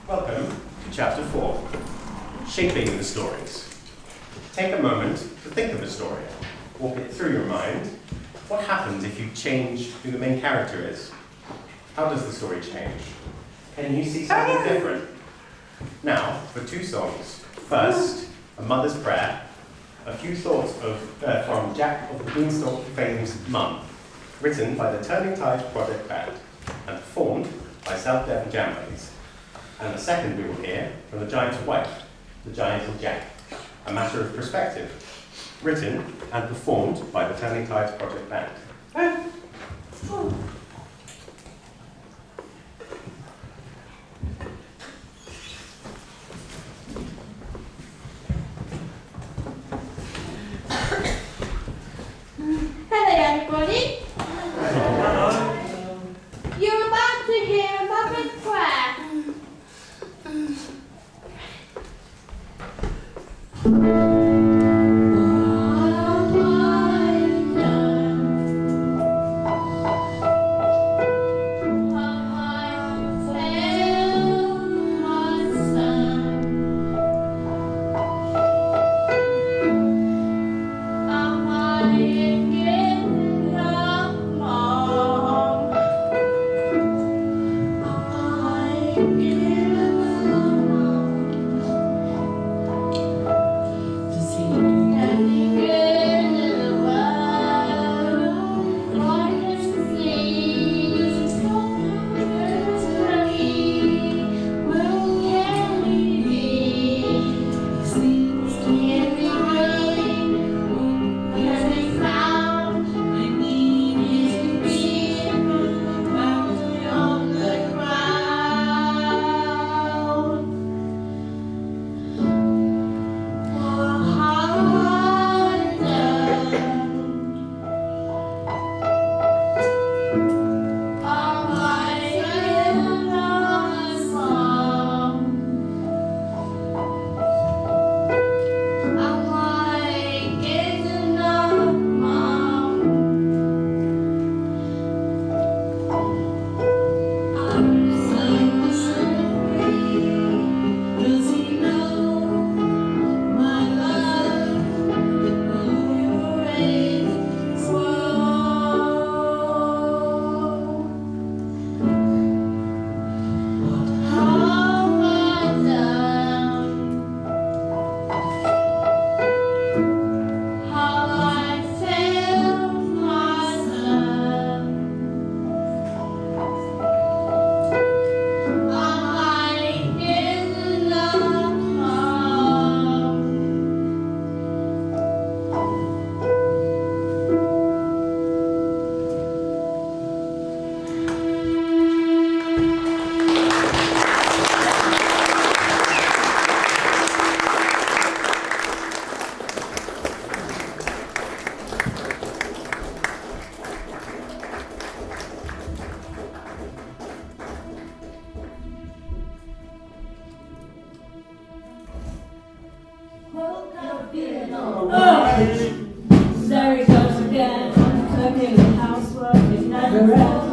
Welcome to Chapter 4, Shaping the Stories. Take a moment to think of a story. Walk it through your mind. What happens if you change who the main character is? How does the story change? Can you see something different? Now, for 2 songs. First, A Mother's Prayer, a few thoughts from Jack of the Beanstalk fame's mum, written by the Turning Tide Project Band, and performed by South Devon Jamboys. And the second we will hear from The Giant's Wife, The Giant and Jack, A Matter of Perspective, written and performed by the Turning Tides Project Band. Hello, everybody. You're about to hear a mother's prayer. never ends.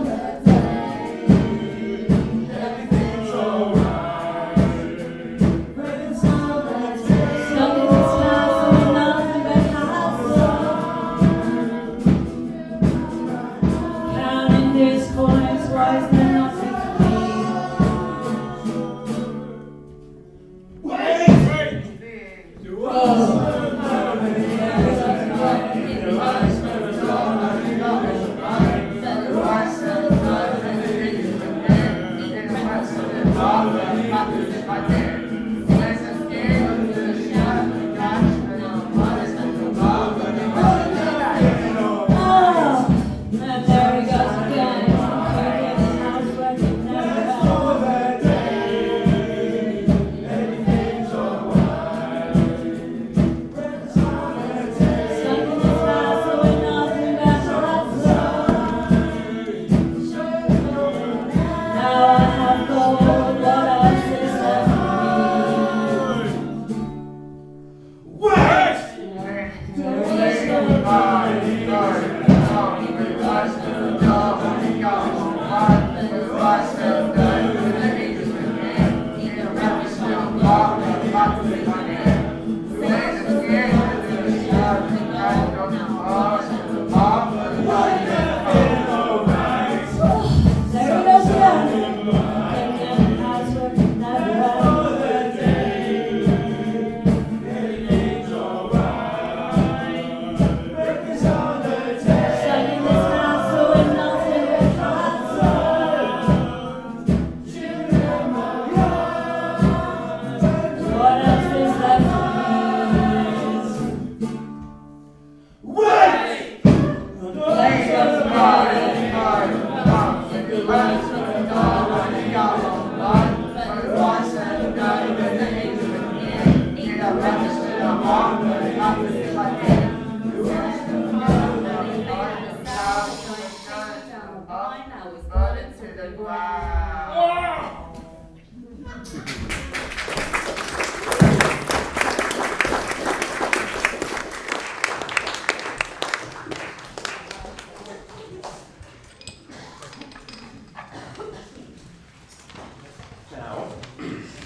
Now,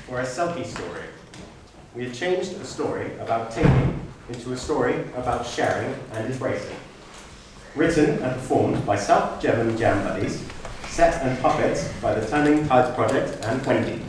for a selfie story. We have changed a story about taking into a story about sharing and embracing. Written and performed by South Devon Jam Buddies, set and puppets by the Turning Tides Project and Wendy.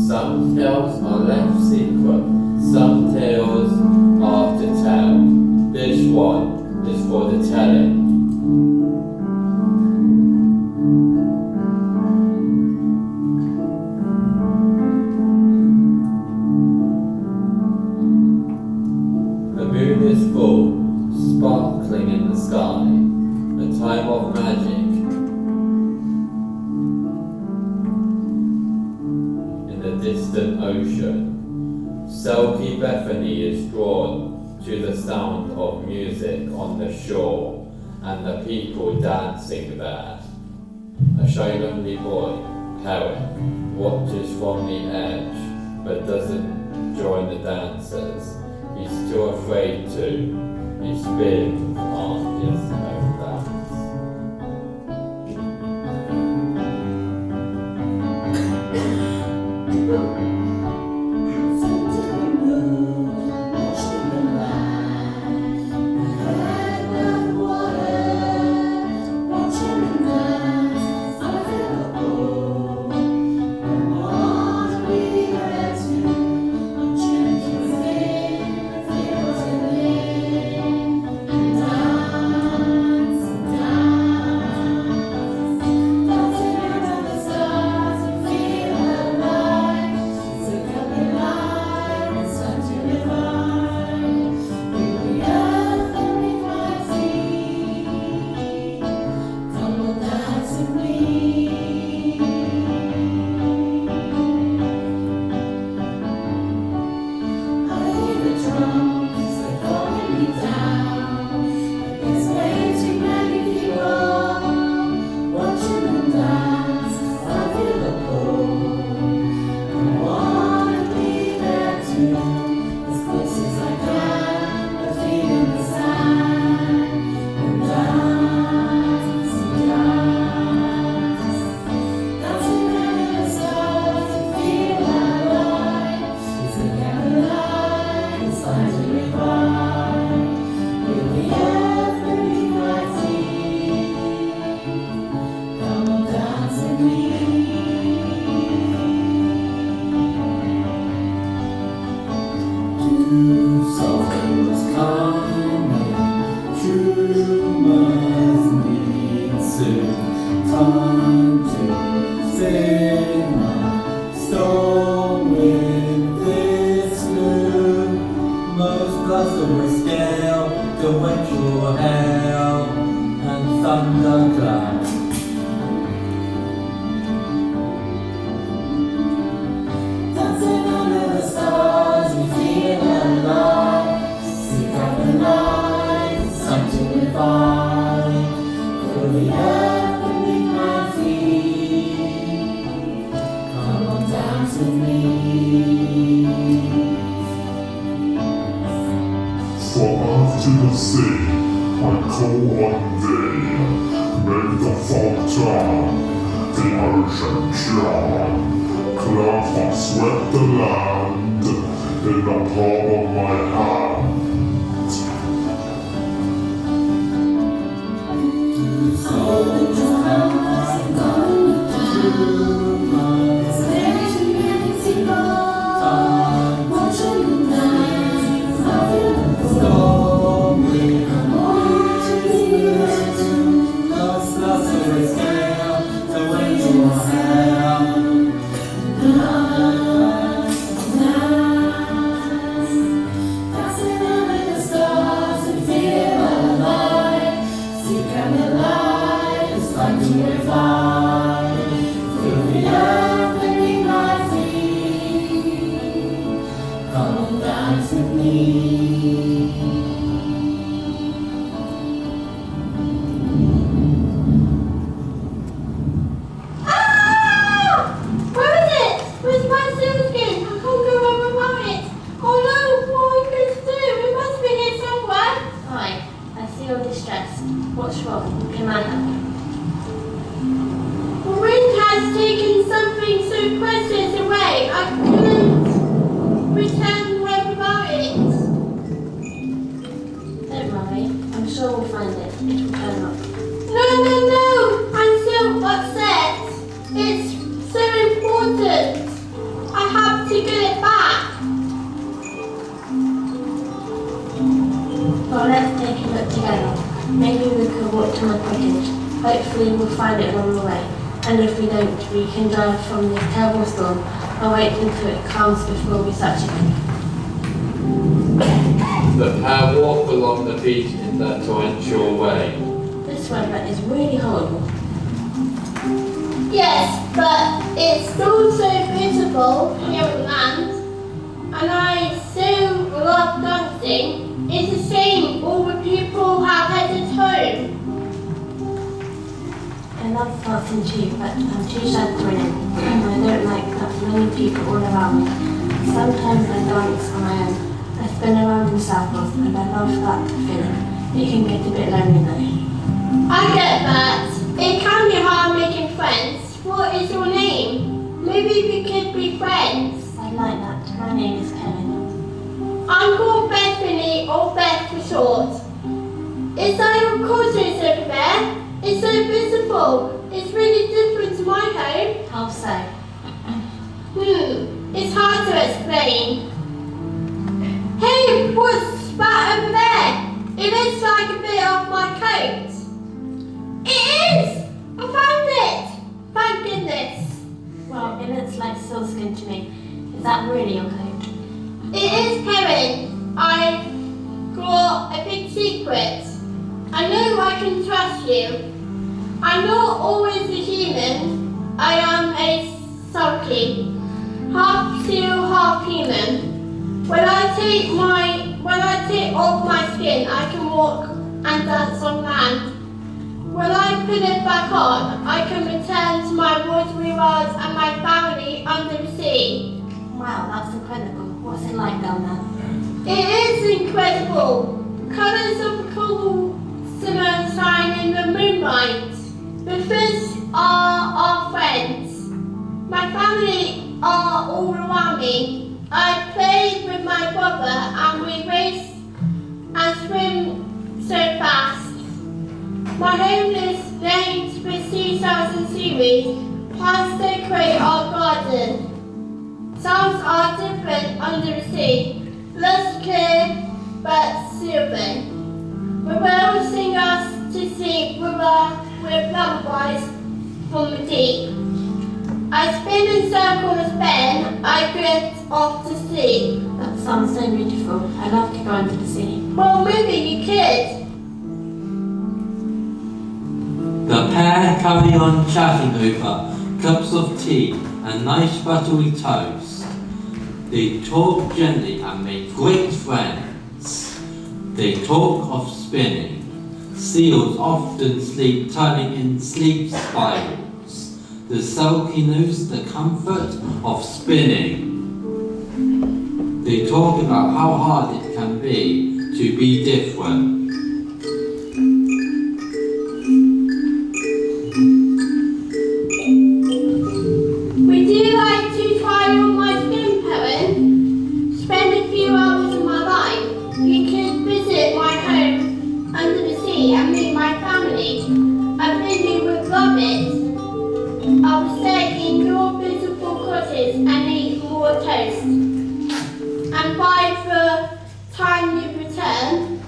Some tales are left secret, some tales are to tell. This one is for the telling. The moon is full, sparkling in the sky, a time of magic. Distant ocean. Selkie Bethany is drawn to the sound of music on the shore and the people dancing there. A shy lonely boy, Herrick, watches from the edge but doesn't join the dancers. He's too afraid to. He spins on his own dance. Before we search again. The pair walk along the beach in their torrential way. This weather is really horrible. Yes, but it's still so beautiful here on land, and I so love dancing. It's a shame all the people have headed home. I love dancing too, but I'm too sad to win it, and I don't like that many people all around me. Sometimes I dance on my own. I spin around in circles and I love that feeling. It can get a bit lonely though. I get that. It can be hard making friends. What is your name? Maybe we could be friends. I like that. My name is Karen. I'm called Bethany, or Beth for short. Is that your cottage over there? It's so beautiful. It's really different to my home. How so? It's hard to explain. Hey, what's that over there? It looks like a bit of my coat. It is! I found it! Thank goodness. Well, it looks like sealskin to me. Is that really your coat? It is, Karen. I got a big secret. I know I can trust you. I'm not always a human. I am a sulky. Half seal, half human. When I take off my skin, I can walk and dance on land. When I put it back on, I can return to my watery world and my family under the sea. Wow, that's incredible. What's it like down there? It is incredible. Colours of coral shine in the moonlight. The fish are our friends. My family are all around me. I play with my brother and we race and swim so fast. My home is named with seashells and seaweed. Plants decorate our garden. Sounds are different under the sea. Less clear but soothing. The whales sing us to sleep with lullabies from the deep. I spin in circles then I drift off to sleep. That sounds so beautiful. I'd love to go under the sea. Well, maybe you could. The pair carry on chatting over cups of tea and nice buttery toast. They talk gently and make great friends. They talk of spinning. Seals often sleep, turning in sleep spirals. The sulky knows the comfort of spinning. They talk about how hard it can be to be different. Would you like to try on my spin, Perrin? Spend a few hours of my life. You could visit my home under the sea and meet my family. I think you would love it. I'll stay in your beautiful cottage and eat more toast. And by the time you return,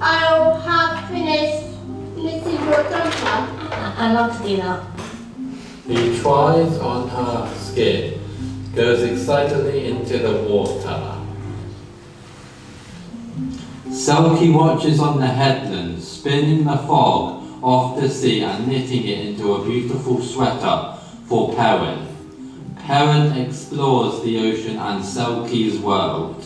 I'll have finished knitting your jumper. I'd love to do that. He tries on her skin, goes excitedly into the water. Selkie watches on the headland, spinning the fog off the sea and knitting it into a beautiful sweater for Perrin. Perrin explores the ocean and Selkie's world.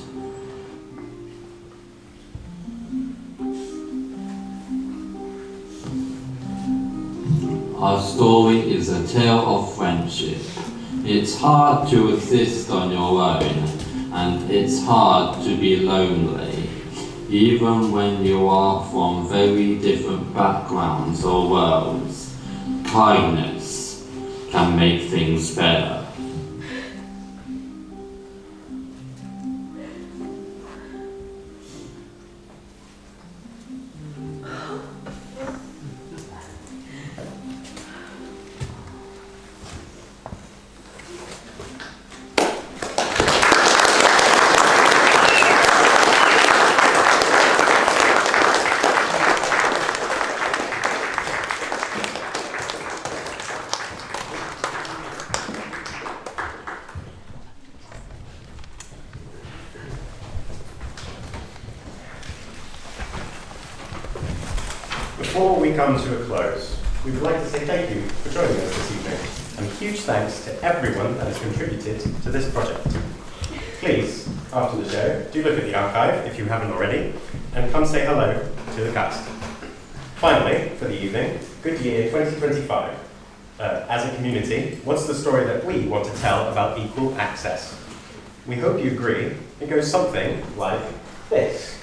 Our story is a tale of friendship. It's hard to exist on your own, and it's hard to be lonely, even when you are from very different backgrounds or worlds. Kindness can make things better. Before we come to a close, we would like to say thank you for joining us this evening, and huge thanks to everyone that has contributed to this project. Please, after the show, do look at the archive if you haven't already, and come say hello to the cast. Finally, for the evening, good year 2025. As a community, what's the story that we want to tell about equal access? We hope you agree. It goes something like this.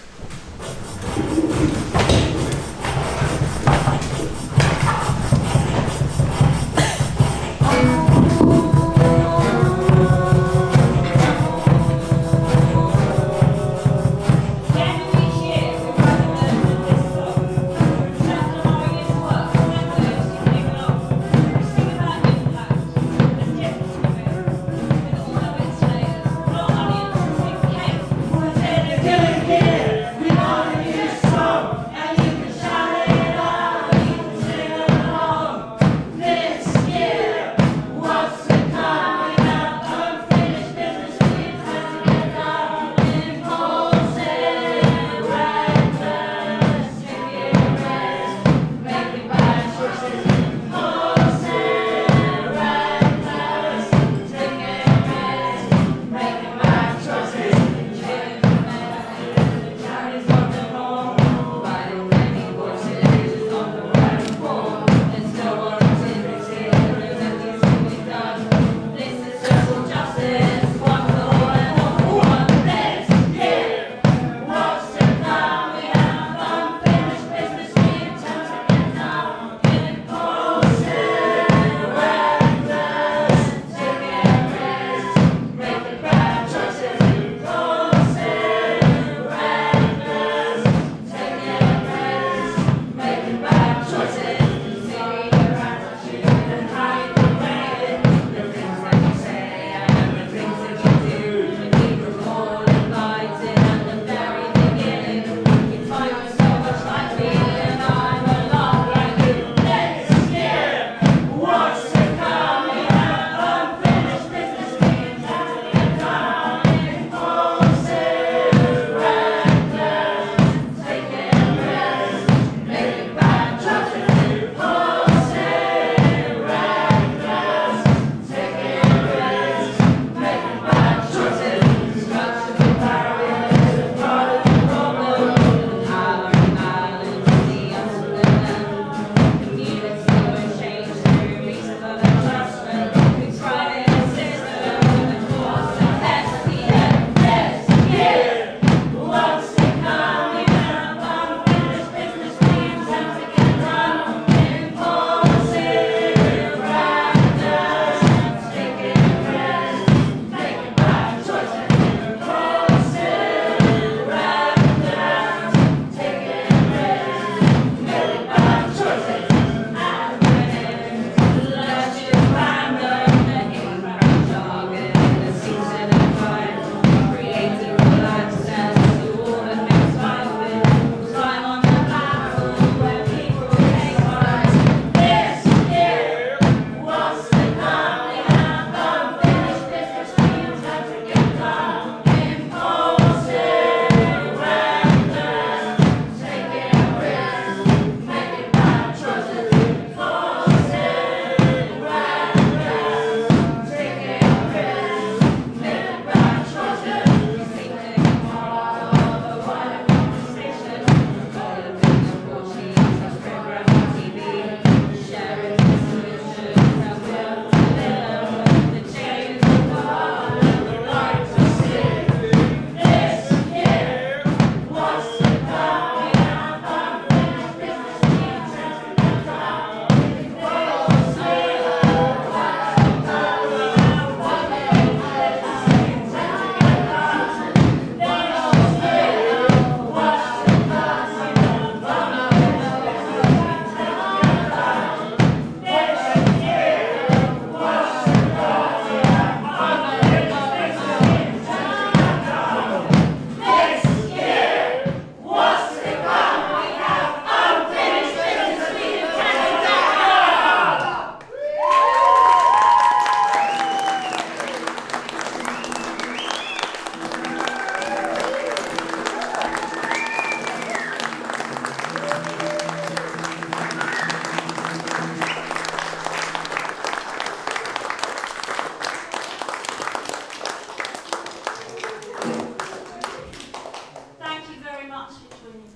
Thank you very much for joining.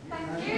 Thank you.